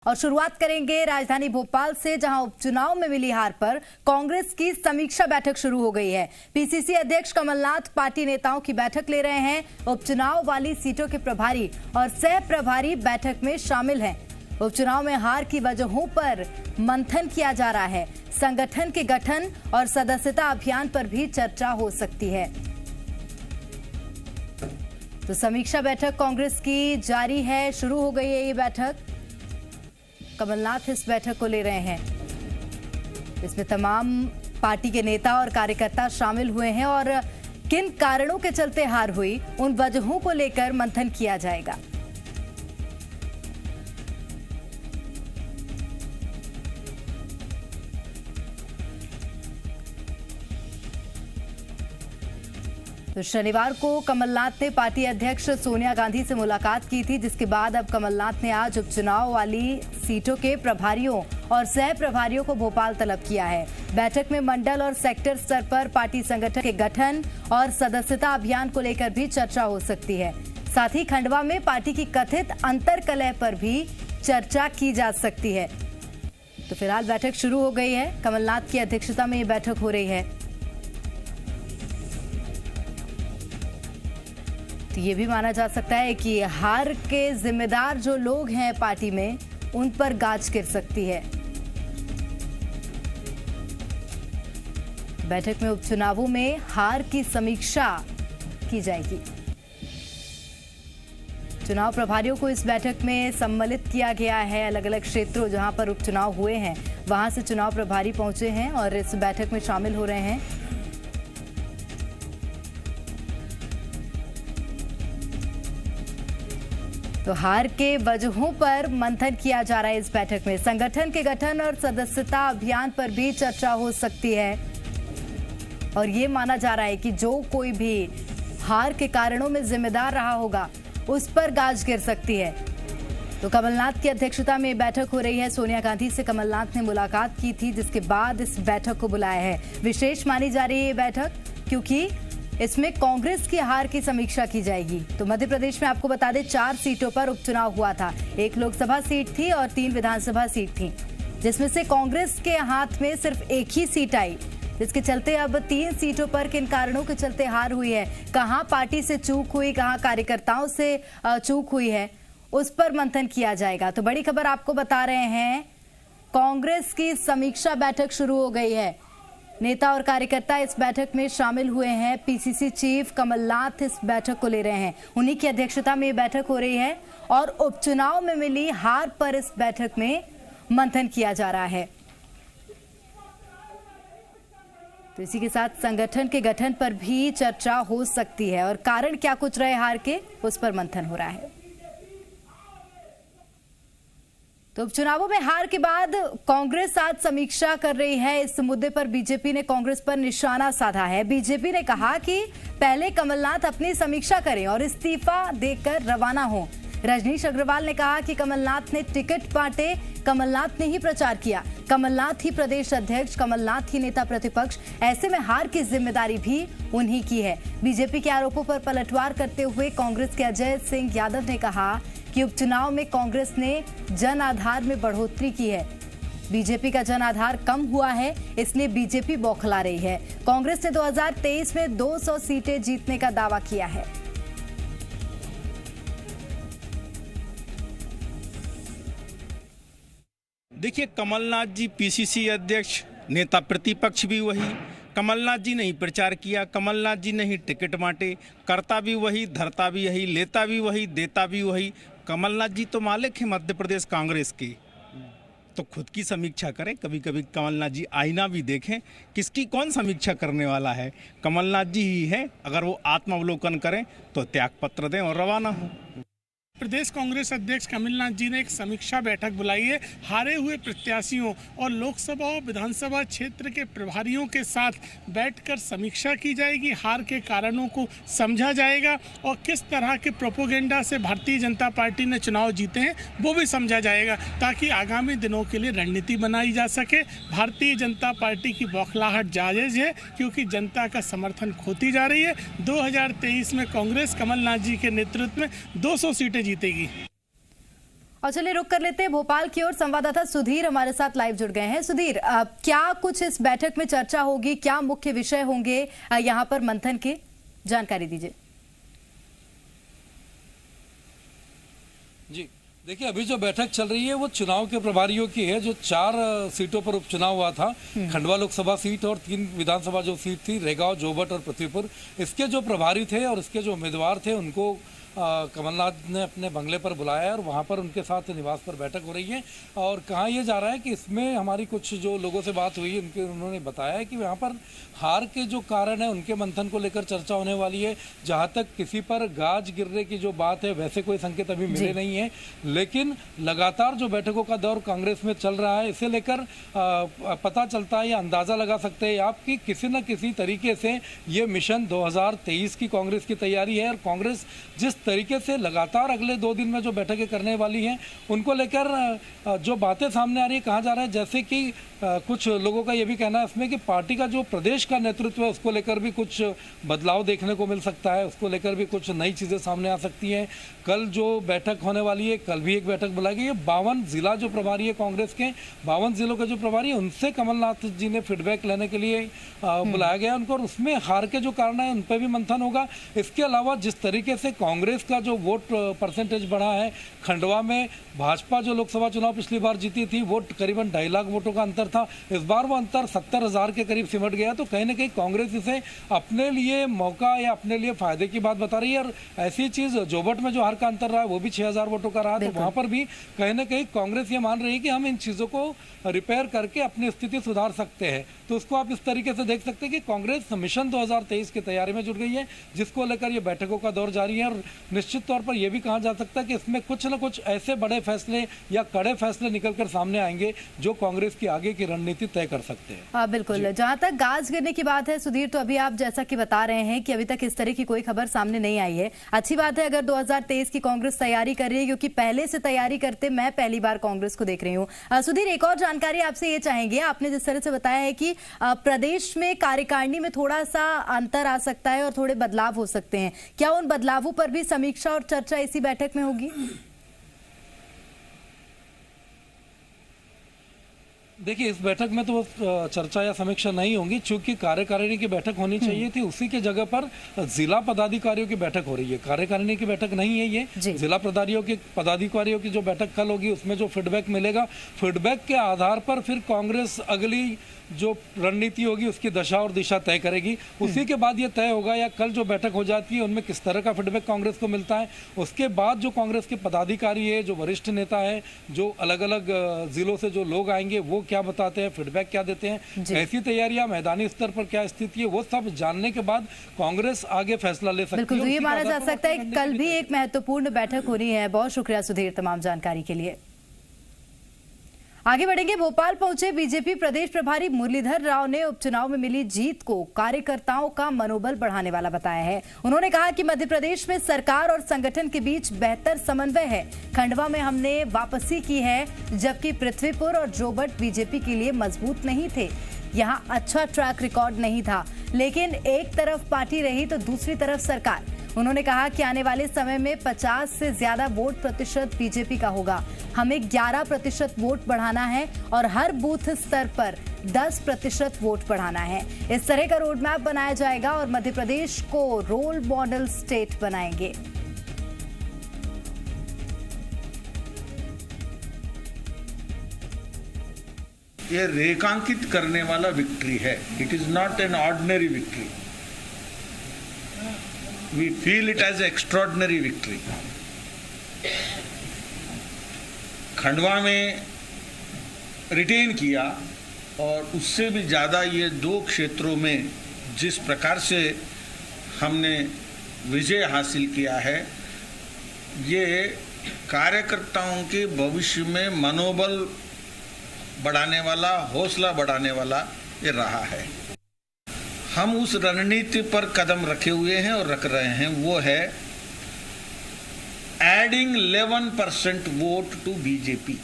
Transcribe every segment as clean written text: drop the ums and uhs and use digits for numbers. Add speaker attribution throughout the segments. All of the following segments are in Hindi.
Speaker 1: और शुरुआत करेंगे राजधानी भोपाल से, जहां उपचुनाव में मिली हार पर कांग्रेस की समीक्षा बैठक शुरू हो गई है। पीसीसी अध्यक्ष कमलनाथ पार्टी नेताओं की बैठक ले रहे हैं। उपचुनाव वाली सीटों के प्रभारी और सह प्रभारी बैठक में शामिल हैं। उपचुनाव में हार की वजहों पर मंथन किया जा रहा है। संगठन के गठन और सदस्यता अभियान पर भी चर्चा हो सकती है। तो समीक्षा बैठक कांग्रेस की जारी है, शुरू हो गई है ये बैठक। कमलनाथ इस बैठक को ले रहे हैं। इसमें तमाम पार्टी के नेता और कार्यकर्ता शामिल हुए हैं और किन कारणों के चलते हार हुई, उन वजहों को लेकर मंथन किया जाएगा। तो शनिवार को कमलनाथ ने पार्टी अध्यक्ष सोनिया गांधी से मुलाकात की थी, जिसके बाद अब कमलनाथ ने आज उपचुनाव वाली सीटों के प्रभारियों और सह प्रभारियों को भोपाल तलब किया है। बैठक में मंडल और सेक्टर स्तर पर पार्टी संगठन के गठन और सदस्यता अभियान को लेकर भी चर्चा हो सकती है। साथ ही खंडवा में पार्टी की कथित अंतर्कलह पर भी चर्चा की जा सकती है। तो फिलहाल बैठक शुरू हो गई है। कमलनाथ की अध्यक्षता में ये बैठक हो रही है। तो ये भी माना जा सकता है कि हार के जिम्मेदार जो लोग हैं पार्टी में, उन पर गाज गिर सकती है। बैठक में उपचुनावों में हार की समीक्षा की जाएगी। चुनाव प्रभारियों को इस बैठक में सम्मिलित किया गया है। अलग अलग क्षेत्रों जहां पर उपचुनाव हुए हैं, वहां से चुनाव प्रभारी पहुंचे हैं और इस बैठक में शामिल हो रहे हैं। तो हार के वजहों पर मंथन किया जा रहा है इस बैठक में। संगठन के गठन और सदस्यता अभियान पर भी चर्चा हो सकती है और ये माना जा रहा है कि जो कोई भी हार के कारणों में जिम्मेदार रहा होगा, उस पर गाज गिर सकती है। तो कमलनाथ की अध्यक्षता में बैठक हो रही है। सोनिया गांधी से कमलनाथ ने मुलाकात की थी, जिसके बाद इस बैठक को बुलाया है। विशेष मानी जा रही है ये बैठक, क्योंकि इसमें कांग्रेस की हार की समीक्षा की जाएगी। तो मध्य प्रदेश में आपको बता दें, 4 सीटों पर उपचुनाव हुआ था। 1 लोकसभा सीट थी और 3 विधानसभा सीट थी, जिसमें से कांग्रेस के हाथ में सिर्फ एक ही सीट आई, जिसके चलते अब 3 सीटों पर किन कारणों के चलते हार हुई है, कहां पार्टी से चूक हुई, कहां कार्यकर्ताओं से चूक हुई है, उस पर मंथन किया जाएगा। तो बड़ी खबर आपको बता रहे हैं, कांग्रेस की समीक्षा बैठक शुरू हो गई है। नेता और कार्यकर्ता इस बैठक में शामिल हुए हैं। पीसीसी चीफ कमलनाथ इस बैठक को ले रहे हैं। उन्हीं की अध्यक्षता में ये बैठक हो रही है और उपचुनाव में मिली हार पर इस बैठक में मंथन किया जा रहा है। तो इसी के साथ संगठन के गठन पर भी चर्चा हो सकती है और कारण क्या कुछ रहे हार के, उस पर मंथन हो रहा है। तो उपचुनावों में हार के बाद कांग्रेस आज समीक्षा कर रही है। इस मुद्दे पर बीजेपी ने कांग्रेस पर निशाना साधा है। बीजेपी ने कहा कि पहले कमलनाथ अपनी समीक्षा करें और इस्तीफा देकर रवाना हो। रजनीश अग्रवाल ने कहा कि कमलनाथ ने टिकट बांटे, कमलनाथ ने ही प्रचार किया, कमलनाथ ही प्रदेश अध्यक्ष, कमलनाथ ही नेता प्रतिपक्ष, ऐसे में हार की जिम्मेदारी भी उन्हीं की है। बीजेपी के आरोपों पर पलटवार करते हुए कांग्रेस के अजय सिंह यादव ने कहा कि उपचुनाव में कांग्रेस ने जन आधार में बढ़ोतरी की है। बीजेपी का जन आधार कम हुआ है, इसलिए बीजेपी बौखला रही है। कांग्रेस ने 2023 में 200 सीटें जीतने का दावा किया है।
Speaker 2: देखिए, कमलनाथ जी पीसीसी अध्यक्ष, नेता प्रतिपक्ष भी वही। कमलनाथ जी ने ही प्रचार किया, कमलनाथ जी ने ही टिकट बांटे, करता भी वही, धरता भी यही, लेता भी वही, देता भी वही। कमलनाथ जी तो मालिक हैं मध्य प्रदेश कांग्रेस के, तो खुद की समीक्षा करें। कभी कभी कमलनाथ जी आईना भी देखें, किसकी कौन समीक्षा करने वाला है। कमलनाथ जी ही है, अगर वो आत्मावलोकन करें तो त्यागपत्र दें और रवाना हो।
Speaker 3: प्रदेश कांग्रेस अध्यक्ष कमलनाथ जी ने एक समीक्षा बैठक बुलाई है। हारे हुए प्रत्याशियों और लोकसभा और विधानसभा क्षेत्र के प्रभारियों के साथ बैठकर समीक्षा की जाएगी। हार के कारणों को समझा जाएगा और किस तरह के प्रोपोगेंडा से भारतीय जनता पार्टी ने चुनाव जीते हैं वो भी समझा जाएगा, ताकि आगामी दिनों के लिए रणनीति बनाई जा सके। भारतीय जनता पार्टी की बौखलाहट जायज़ है, क्योंकि जनता का समर्थन खोती जा रही है। 2023 में कांग्रेस कमलनाथ जी के नेतृत्व में 200 सीटें जीतेगी।
Speaker 1: और चलिए रुक कर लेते हैं भोपाल की ओर। संवाददाता सुधीर हमारे साथ लाइव जुड़ गए हैं। सुधीर, क्या कुछ इस बैठक में चर्चा होगी, क्या मुख्य विषय होंगे यहाँ पर मंथन के, जानकारी दीजिए।
Speaker 4: जी देखिए, अभी जो बैठक चल रही है वो चुनाव के प्रभारियों की है। जो 4 सीटों पर उपचुनाव हुआ था, खंडवा लोकसभा सीट और 3 विधानसभा जो सीट थी, रेगांव, जोबट और पृथ्वीपुर, इसके जो प्रभारी थे और इसके जो उम्मीदवार थे उनको कमलनाथ ने अपने बंगले पर बुलाया है और वहाँ पर उनके साथ निवास पर बैठक हो रही है। और कहा यह जा रहा है कि इसमें हमारी कुछ जो लोगों से बात हुई उन्होंने बताया है कि यहाँ पर हार के जो कारण है उनके मंथन को लेकर चर्चा होने वाली है। जहाँ तक किसी पर गाज गिरने की जो बात है वैसे कोई संकेत अभी मिले नहीं है, लेकिन लगातार जो बैठकों का दौर कांग्रेस में चल रहा है, इसे लेकर पता चलता है या अंदाज़ा लगा सकते हैं आप कि किसी न किसी तरीके से ये मिशन 2023 की कांग्रेस की तैयारी है। और कांग्रेस जिस तरीके से लगातार अगले 2 दिन में जो बैठकें करने वाली हैं उनको लेकर जो बातें सामने आ रही है, कहा जा रहा है जैसे कि कुछ लोगों का ये भी कहना है इसमें कि पार्टी का जो प्रदेश का नेतृत्व है उसको लेकर भी कुछ बदलाव देखने को मिल सकता है, उसको लेकर भी कुछ नई चीज़ें सामने आ सकती हैं। कल जो बैठक होने वाली है, कल भी एक बैठक बुलाई गई है। 52 जिला जो प्रभारी है कांग्रेस के, 52 जिलों के जो प्रभारी है उनसे कमलनाथ जी ने फीडबैक लेने के लिए बुलाया गया उनको, और उसमें हार के जो कारण है उन पर भी मंथन होगा। इसके अलावा जिस तरीके से कांग्रेस का जो वोट परसेंटेज बढ़ा है, खंडवा में भाजपा जो लोकसभा चुनाव पिछली बार जीती थी वो करीबन 2.5 लाख वोटों का अंतर था, इस बार वो अंतर 70,000 के करीब सिमट गया। तो कहीं ना कहीं कांग्रेस इसे अपने लिए मौका या अपने लिए फायदे की बात बता रही है। और ऐसी चीज जोबट में जो हार का अंतर रहा है वो भी 6,000 वोटों का रहा, तो वहां पर भी कहीं ना कहीं कांग्रेस ये मान रही है कि हम इन चीजों को रिपेयर करके अपनी स्थिति सुधार सकते हैं। तो उसको आप इस तरीके से देख सकते हैं कि कांग्रेस मिशन 2023 की तैयारी में जुट गई है, जिसको लेकर ये बैठकों का दौर जारी है। और निश्चित तौर पर यह भी कहा जा सकता है कि इसमें कुछ न कुछ ऐसे बड़े फैसले या कड़े फैसले निकलकर सामने आएंगे जो कांग्रेस की आगे की रणनीति तय कर सकते हैं।
Speaker 1: बिल्कुल, जहां तक गाज गिरने की बात है सुधीर, तो अभी आप जैसा कि बता रहे हैं कि अभी तक इस तरह की कोई खबर सामने नहीं आई है। अच्छी बात है अगर 2023 की कांग्रेस तैयारी कर रही है, क्योंकि पहले से तैयारी करते मैं पहली बार कांग्रेस को देख रही हूँ। सुधीर, एक और जानकारी आपसे ये चाहेंगे, आपने जिस तरह से बताया है कि प्रदेश में कार्यकारिणी में थोड़ा सा अंतर आ सकता है और थोड़े बदलाव हो सकते हैं, क्या उन बदलावों पर भी समीक्षा और चर्चा इसी बैठक में होगी?
Speaker 4: देखिए, इस बैठक में तो चर्चा या समीक्षा नहीं होगी, चूंकि कार्यकारिणी की बैठक होनी चाहिए थी, उसी के जगह पर जिला पदाधिकारियों की बैठक हो रही है। कार्यकारिणी की बैठक नहीं है ये, जिला पदाधिकारियों की जो बैठक कल होगी उसमें जो फीडबैक मिलेगा, फीडबैक के आधार पर फिर कांग्रेस अगली जो रणनीति होगी उसकी दशा और दिशा तय करेगी। उसी के बाद ये तय होगा या कल जो बैठक हो जाती है उनमें किस तरह का फीडबैक कांग्रेस को मिलता है। उसके बाद जो कांग्रेस के पदाधिकारी है, जो वरिष्ठ नेता है, जो अलग अलग जिलों से जो लोग आएंगे वो क्या बताते हैं, फीडबैक क्या देते हैं, ऐसी तैयारियां मैदानी स्तर पर क्या स्थिति है, वो सब जानने के बाद कांग्रेस आगे फैसला ले सकती है।
Speaker 1: बिल्कुल, तो ये माना जा सकता है कल भी एक महत्वपूर्ण बैठक हो रही है। बहुत शुक्रिया सुधीर तमाम जानकारी के लिए। आगे बढ़ेंगे, भोपाल पहुंचे बीजेपी प्रदेश प्रभारी मुरलीधर राव ने उपचुनाव में मिली जीत को कार्यकर्ताओं का मनोबल बढ़ाने वाला बताया है। उन्होंने कहा कि मध्य प्रदेश में सरकार और संगठन के बीच बेहतर समन्वय है। खंडवा में हमने वापसी की है, जबकि पृथ्वीपुर और जोबट बीजेपी के लिए मजबूत नहीं थे। यहाँ अच्छा ट्रैक रिकॉर्ड नहीं था, लेकिन एक तरफ पार्टी रही तो दूसरी तरफ सरकार। उन्होंने कहा कि आने वाले समय में 50 से ज्यादा वोट प्रतिशत बीजेपी का होगा। हमें 11% वोट बढ़ाना है और हर बूथ स्तर पर 10% वोट बढ़ाना है। इस तरह का रोड मैप बनाया जाएगा और मध्य प्रदेश को रोल मॉडल स्टेट बनाएंगे।
Speaker 5: ये रेखांकित करने वाला विक्ट्री है। It is not an ordinary victory. We feel it as an extraordinary victory. Khandwa में रिटेन किया और उससे भी ज़्यादा ये 2 क्षेत्रों में जिस प्रकार से हमने विजय हासिल किया है, ये कार्यकर्ताओं के भविष्य में मनोबल बढ़ाने वाला, हौसला बढ़ाने वाला ये रहा है। हम उस रणनीति पर कदम रखे हुए हैं और रख रहे हैं, वो है एडिंग 11% वोट टू बीजेपी।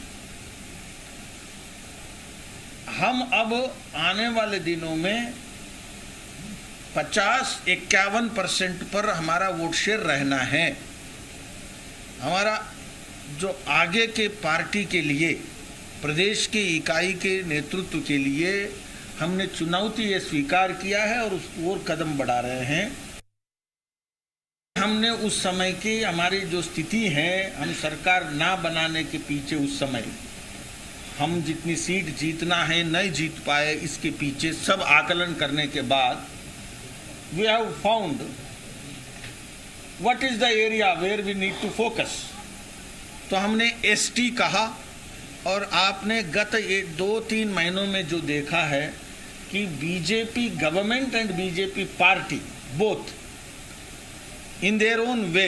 Speaker 5: हम अब आने वाले दिनों में 50-51% पर हमारा वोट शेयर रहना है। हमारा जो आगे के पार्टी के लिए, प्रदेश की इकाई के नेतृत्व के लिए हमने चुनौती ये स्वीकार किया है और उस ओर कदम बढ़ा रहे हैं। हमने उस समय की हमारी जो स्थिति है, हम सरकार ना बनाने के पीछे उस समय हम जितनी सीट जीतना है नहीं जीत पाए, इसके पीछे सब आकलन करने के बाद we have found what is the area where we need to focus. तो हमने एसटी कहा और आपने गत 2-3 महीनों में जो देखा है कि BJP government and BJP party both in their own way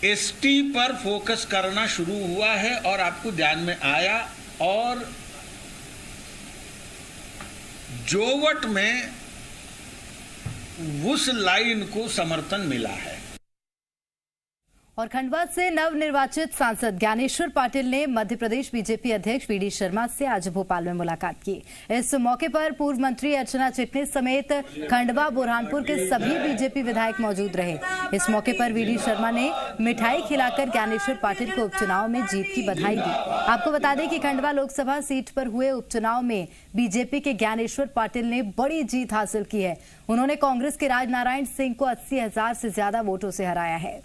Speaker 5: ST पर फोकस करना शुरू हुआ है और आपको ध्यान में आया और जोवट में उस लाइन को समर्थन मिला है।
Speaker 1: और खंडवा से नवनिर्वाचित सांसद ज्ञानेश्वर पाटिल ने मध्य प्रदेश बीजेपी अध्यक्ष वीडी शर्मा से आज भोपाल में मुलाकात की। इस मौके पर पूर्व मंत्री अर्चना चिटनिस समेत खंडवा बुरहानपुर के सभी बीजेपी विधायक मौजूद रहे। इस मौके पर वीडी शर्मा ने मिठाई खिलाकर ज्ञानेश्वर पाटिल को उपचुनाव में जीत की बधाई दी। आपको बता दें कि खंडवा लोकसभा सीट पर हुए उपचुनाव में बीजेपी के ज्ञानेश्वर पाटिल ने बड़ी जीत हासिल की है। उन्होंने कांग्रेस के राजनारायण सिंह को 80,000 से ज्यादा वोटों से हराया है।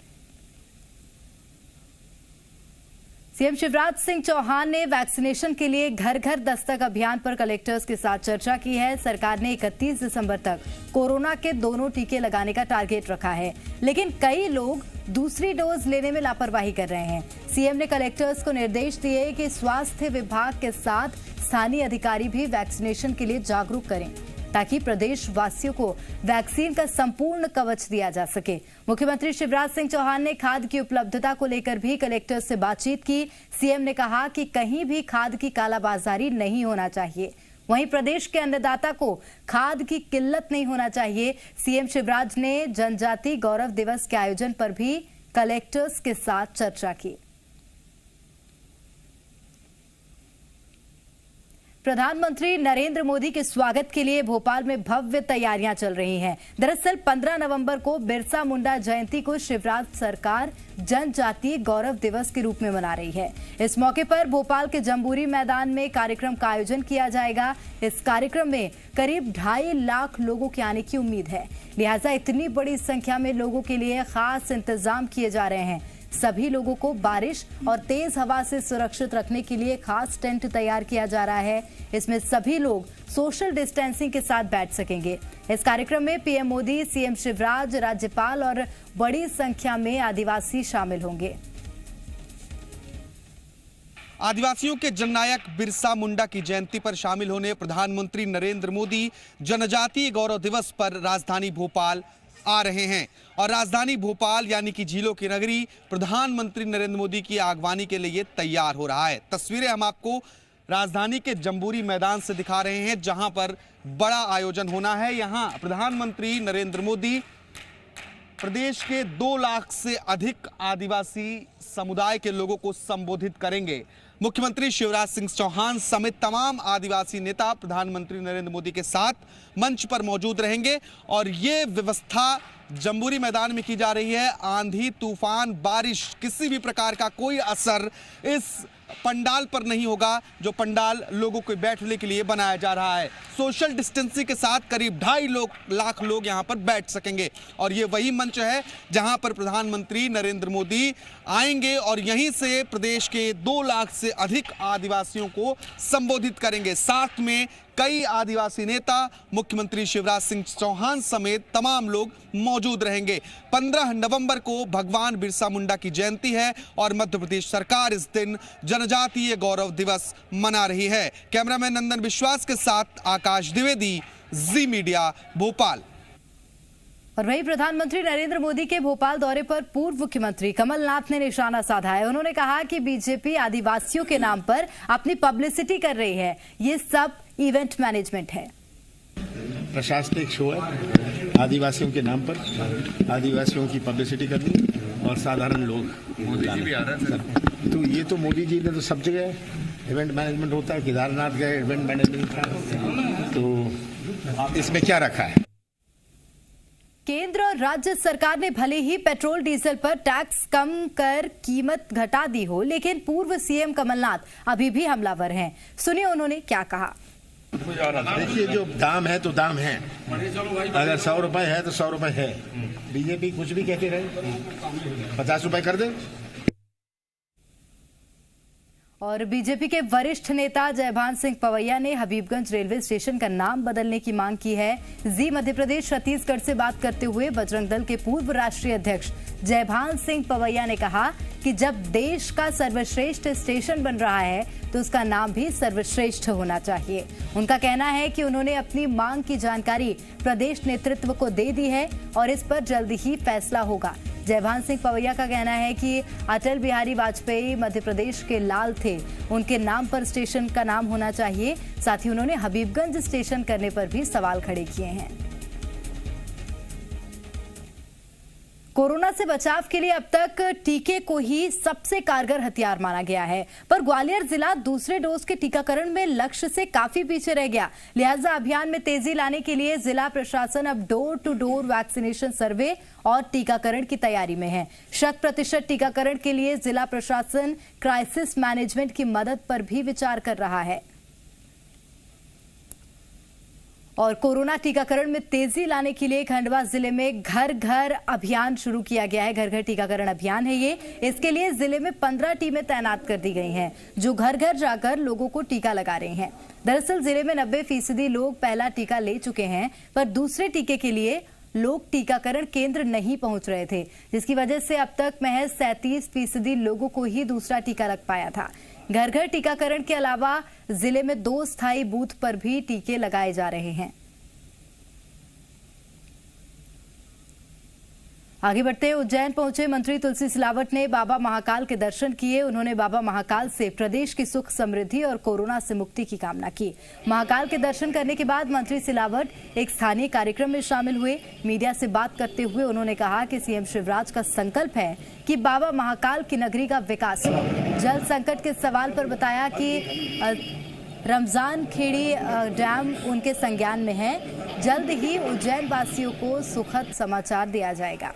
Speaker 1: सीएम शिवराज सिंह चौहान ने वैक्सीनेशन के लिए घर घर दस्तक अभियान पर कलेक्टर्स के साथ चर्चा की है। सरकार ने 31 दिसंबर तक कोरोना के दोनों टीके लगाने का टारगेट रखा है, लेकिन कई लोग दूसरी डोज लेने में लापरवाही कर रहे हैं। सीएम ने कलेक्टर्स को निर्देश दिए कि स्वास्थ्य विभाग के साथ स्थानीय अधिकारी भी वैक्सीनेशन के लिए जागरूक करें, ताकि प्रदेश वासियों को वैक्सीन का संपूर्ण कवच दिया जा सके। मुख्यमंत्री शिवराज सिंह चौहान ने खाद की उपलब्धता को लेकर भी कलेक्टर से बातचीत की। सीएम ने कहा कि कहीं भी खाद की कालाबाजारी नहीं होना चाहिए, वहीं प्रदेश के अन्नदाता को खाद की किल्लत नहीं होना चाहिए। सीएम शिवराज ने जनजाति गौरव दिवस के आयोजन पर भी कलेक्टर्स के साथ चर्चा की। प्रधानमंत्री नरेंद्र मोदी के स्वागत के लिए भोपाल में भव्य तैयारियां चल रही हैं। दरअसल 15 नवंबर को बिरसा मुंडा जयंती को शिवराज सरकार जनजातीय गौरव दिवस के रूप में मना रही है। इस मौके पर भोपाल के जंबूरी मैदान में कार्यक्रम का आयोजन किया जाएगा। इस कार्यक्रम में करीब 2.5 लाख लोगों के आने की उम्मीद है, लिहाजा इतनी बड़ी संख्या में लोगों के लिए खास इंतजाम किए जा रहे हैं। सभी लोगों को बारिश और तेज हवा से सुरक्षित रखने के लिए खास टेंट तैयार किया जा रहा है। इसमें सभी लोग सोशल डिस्टेंसिंग के साथ बैठ सकेंगे। इस कार्यक्रम में पीएम मोदी, सीएम शिवराज, राज्यपाल और बड़ी संख्या में आदिवासी शामिल होंगे।
Speaker 6: आदिवासियों के जननायक बिरसा मुंडा की जयंती पर शामिल होने प्रधानमंत्री नरेंद्र मोदी जनजातीय गौरव दिवस पर राजधानी भोपाल आ रहे हैं और राजधानी भोपाल यानी कि झीलों की नगरी प्रधानमंत्री नरेंद्र मोदी की आगवानी के लिए तैयार हो रहा है। तस्वीरें हम आपको राजधानी के जंबूरी मैदान से दिखा रहे हैं, जहां पर बड़ा आयोजन होना है। यहां प्रधानमंत्री नरेंद्र मोदी प्रदेश के 2 लाख से अधिक आदिवासी समुदाय के लोगों को संबोधित करेंगे। मुख्यमंत्री शिवराज सिंह चौहान समेत तमाम आदिवासी नेता प्रधानमंत्री नरेंद्र मोदी के साथ मंच पर मौजूद रहेंगे और ये व्यवस्था जंबूरी मैदान में की जा रही है। आंधी, तूफान, बारिश, किसी भी प्रकार का कोई असर इस पंडाल पर नहीं होगा, जो पंडाल लोगों को बैठने के लिए बनाया जा रहा है। सोशल डिस्टेंसिंग के साथ करीब 2.5 लाख लोग यहां पर बैठ सकेंगे और ये वही मंच है जहां पर प्रधानमंत्री नरेंद्र मोदी आएंगे और यहीं से प्रदेश के 2 लाख से अधिक आदिवासियों को संबोधित करेंगे। साथ में कई आदिवासी नेता, मुख्यमंत्री शिवराज सिंह चौहान समेत तमाम लोग मौजूद रहेंगे। 15 नवंबर को भगवान बिरसा मुंडा की जयंती है और मध्य प्रदेश सरकार इस दिन जनजातीय गौरव दिवस मना रही है। कैमरामैन नंदन विश्वास के साथ आकाश द्विवेदी, जी मीडिया, भोपाल।
Speaker 1: और वहीं प्रधानमंत्री नरेंद्र मोदी के भोपाल दौरे पर पूर्व मुख्यमंत्री कमलनाथ ने निशाना साधा है। उन्होंने कहा कि बीजेपी आदिवासियों के नाम पर अपनी पब्लिसिटी कर रही है, ये सब इवेंट मैनेजमेंट है।
Speaker 7: प्रशासनिक शो है, आदिवासियों के नाम पर आदिवासियों की पब्लिसिटी करनी और साधारण लोग। मोदी जी भी आ रहे हैं, तो ये तो मोदी जी ने तो सब जगह इवेंट मैनेजमेंट होता है। केदारनाथ गए, इवेंट मैनेजमेंट था, तो इसमें क्या रखा है?
Speaker 1: केंद्र और राज्य सरकार ने भले ही पेट्रोल डीजल पर टैक्स कम कर कीमत घटा दी हो, लेकिन पूर्व सीएम कमलनाथ अभी भी हमलावर हैं। सुनिए उन्होंने क्या कहा।
Speaker 7: देखिए, जो दाम है तो दाम है। अगर 100 रुपए है तो 100 रुपए है। बीजेपी कुछ भी कहते रहे, 50 रुपए कर दे।
Speaker 1: और बीजेपी के वरिष्ठ नेता जयभान सिंह पवैया ने हबीबगंज रेलवे स्टेशन का नाम बदलने की मांग की है। जी मध्य प्रदेश छत्तीसगढ़ से बात करते हुए बजरंग दल के पूर्व राष्ट्रीय अध्यक्ष जयभान सिंह पवैया ने कहा कि जब देश का सर्वश्रेष्ठ स्टेशन बन रहा है तो उसका नाम भी सर्वश्रेष्ठ होना चाहिए। उनका कहना है कि उन्होंने अपनी मांग की जानकारी प्रदेश नेतृत्व को दे दी है और इस पर जल्द ही फैसला होगा। जयभान सिंह पवैया का कहना है कि अटल बिहारी वाजपेयी मध्य प्रदेश के लाल थे, उनके नाम पर स्टेशन का नाम होना चाहिए। साथ ही उन्होंने हबीबगंज स्टेशन करने पर भी सवाल खड़े किए हैं। कोरोना से बचाव के लिए अब तक टीके को ही सबसे कारगर हथियार माना गया है, पर ग्वालियर जिला दूसरे डोज के टीकाकरण में लक्ष्य से काफी पीछे रह गया। लिहाजा अभियान में तेजी लाने के लिए जिला प्रशासन अब डोर टू डोर वैक्सीनेशन सर्वे और टीकाकरण की तैयारी में है। 100% टीकाकरण के लिए जिला प्रशासन क्राइसिस मैनेजमेंट की मदद पर भी विचार कर रहा है। और कोरोना टीकाकरण में तेजी लाने के लिए खंडवा जिले में घर घर अभियान शुरू किया गया है। घर घर टीकाकरण अभियान है ये। इसके लिए जिले में 15 टीमें तैनात कर दी गई हैं, जो घर घर जाकर लोगों को टीका लगा रही हैं। दरअसल जिले में 90% लोग पहला टीका ले चुके हैं, पर दूसरे टीके के लिए लोग टीकाकरण केंद्र नहीं पहुंच रहे थे, जिसकी वजह से अब तक महज 37% लोगों को ही दूसरा टीका लग पाया था। घर घर टीकाकरण के अलावा जिले में 2 स्थायी बूथ पर भी टीके लगाए जा रहे हैं। आगे बढ़ते हैं, उज्जैन पहुंचे मंत्री तुलसी सिलावट ने बाबा महाकाल के दर्शन किए। उन्होंने बाबा महाकाल से प्रदेश की सुख समृद्धि और कोरोना से मुक्ति की कामना की। महाकाल के दर्शन करने के बाद मंत्री सिलावट एक स्थानीय कार्यक्रम में शामिल हुए। मीडिया से बात करते हुए उन्होंने कहा कि सीएम शिवराज का संकल्प है कि बाबा महाकाल की नगरी का विकास हो। जल संकट के सवाल पर बताया कि रमजान खेड़ी डैम उनके संज्ञान में है। जल्द ही उज्जैन वासियों को सुखद समाचार दिया जाएगा।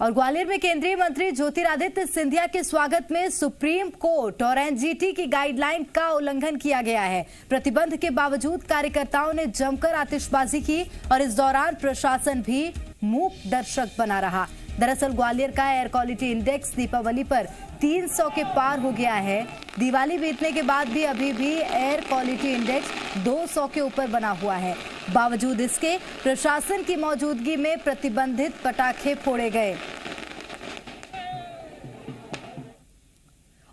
Speaker 1: और ग्वालियर में केंद्रीय मंत्री ज्योतिरादित्य सिंधिया के स्वागत में सुप्रीम कोर्ट और एनजीटी की गाइडलाइन का उल्लंघन किया गया है। प्रतिबंध के बावजूद कार्यकर्ताओं ने जमकर आतिशबाजी की और इस दौरान प्रशासन भी मूक दर्शक बना रहा। दरअसल ग्वालियर का एयर क्वालिटी इंडेक्स दीपावली पर 300 के पार हो गया है। दिवाली बीतने के बाद भी अभी भी एयर क्वालिटी इंडेक्स 200 के ऊपर बना हुआ है। बावजूद इसके प्रशासन की मौजूदगी में प्रतिबंधित पटाखे फोड़े गए।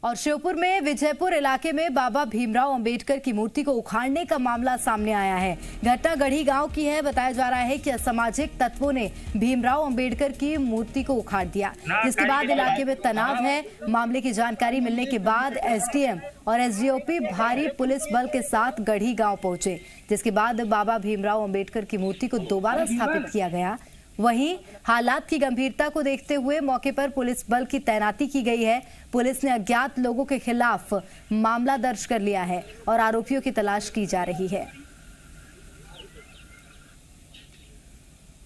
Speaker 1: और श्योपुर में विजयपुर इलाके में बाबा भीमराव अंबेडकर की मूर्ति को उखाड़ने का मामला सामने आया है। घटना गढ़ी गांव की है। बताया जा रहा है कि असामाजिक तत्वों ने भीमराव अंबेडकर की मूर्ति को उखाड़ दिया, जिसके बाद इलाके में तनाव है। मामले की जानकारी मिलने के बाद एसडीएम और एसडीओपी भारी पुलिस बल के साथ गढ़ी गांव पहुंचे, जिसके बाद बाबा भीमराव अंबेडकर की मूर्ति को दोबारा स्थापित किया गया। वहीं हालात की गंभीरता को देखते हुए मौके पर पुलिस बल की तैनाती की गई है। पुलिस ने अज्ञात लोगों के खिलाफ मामला दर्ज कर लिया है और आरोपियों की तलाश की जा रही है।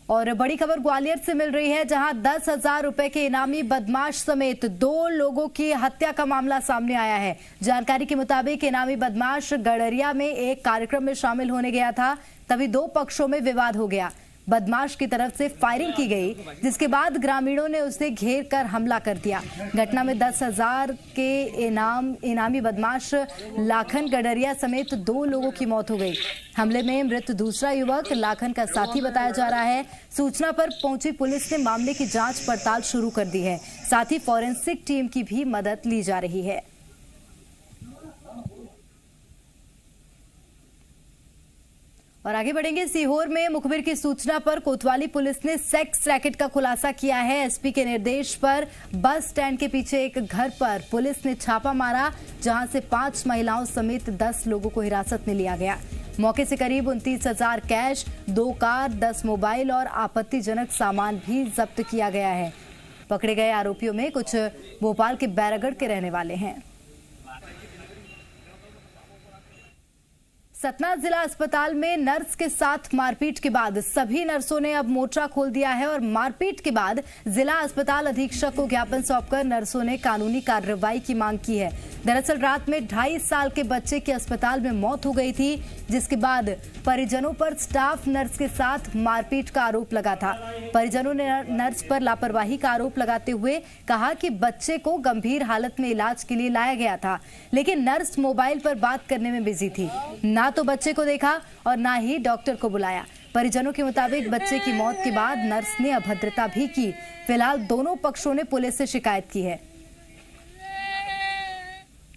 Speaker 1: और बड़ी खबर ग्वालियर से मिल रही है, जहां 10,000 रुपए के इनामी बदमाश समेत 2 लोगों की हत्या का मामला सामने आया है। जानकारी के मुताबिक इनामी बदमाश गड़रिया में एक कार्यक्रम में शामिल होने गया था, तभी 2 पक्षों में विवाद हो गया। बदमाश की तरफ से फायरिंग की गई, जिसके बाद ग्रामीणों ने उसे घेर कर हमला कर दिया। घटना में 10,000 के इनामी बदमाश लाखन गडरिया समेत 2 लोगों की मौत हो गई। हमले में मृत दूसरा युवक लाखन का साथी बताया जा रहा है। सूचना पर पहुंची पुलिस ने मामले की जांच पड़ताल शुरू कर दी है। साथ ही फॉरेंसिक टीम की भी मदद ली जा रही है। और आगे बढ़ेंगे, सीहोर में मुखबिर की सूचना पर कोतवाली पुलिस ने सेक्स रैकेट का खुलासा किया है। एसपी के निर्देश पर बस स्टैंड के पीछे एक घर पर पुलिस ने छापा मारा, जहां से 5 महिलाओं समेत 10 लोगों को हिरासत में लिया गया। मौके से करीब 29,000 कैश, 2 कार, 10 मोबाइल और आपत्तिजनक सामान भी जब्त किया गया है। पकड़े गए आरोपियों में कुछ भोपाल के बैरागढ़ के रहने वाले हैं। सतना जिला अस्पताल में नर्स के साथ मारपीट के बाद सभी नर्सों ने अब मोर्चा खोल दिया है और मारपीट के बाद जिला अस्पताल अधीक्षक को ज्ञापन सौंपकर नर्सों ने कानूनी कार्रवाई की मांग की है। दरअसल रात में 2.5 साल के बच्चे की अस्पताल में मौत हो गई थी, जिसके बाद परिजनों पर स्टाफ नर्स के साथ मारपीट का आरोप लगा था। परिजनों ने नर्स पर लापरवाही का आरोप लगाते हुए कहा कि बच्चे को गंभीर हालत में इलाज के लिए लाया गया था, लेकिन नर्स मोबाइल पर बात करने में बिजी थी, ना तो बच्चे को देखा और ना ही डॉक्टर को बुलाया। परिजनों के मुताबिक बच्चे की मौत के बाद नर्स ने अभद्रता भी की। फिलहाल दोनों पक्षों ने पुलिस से शिकायत की है।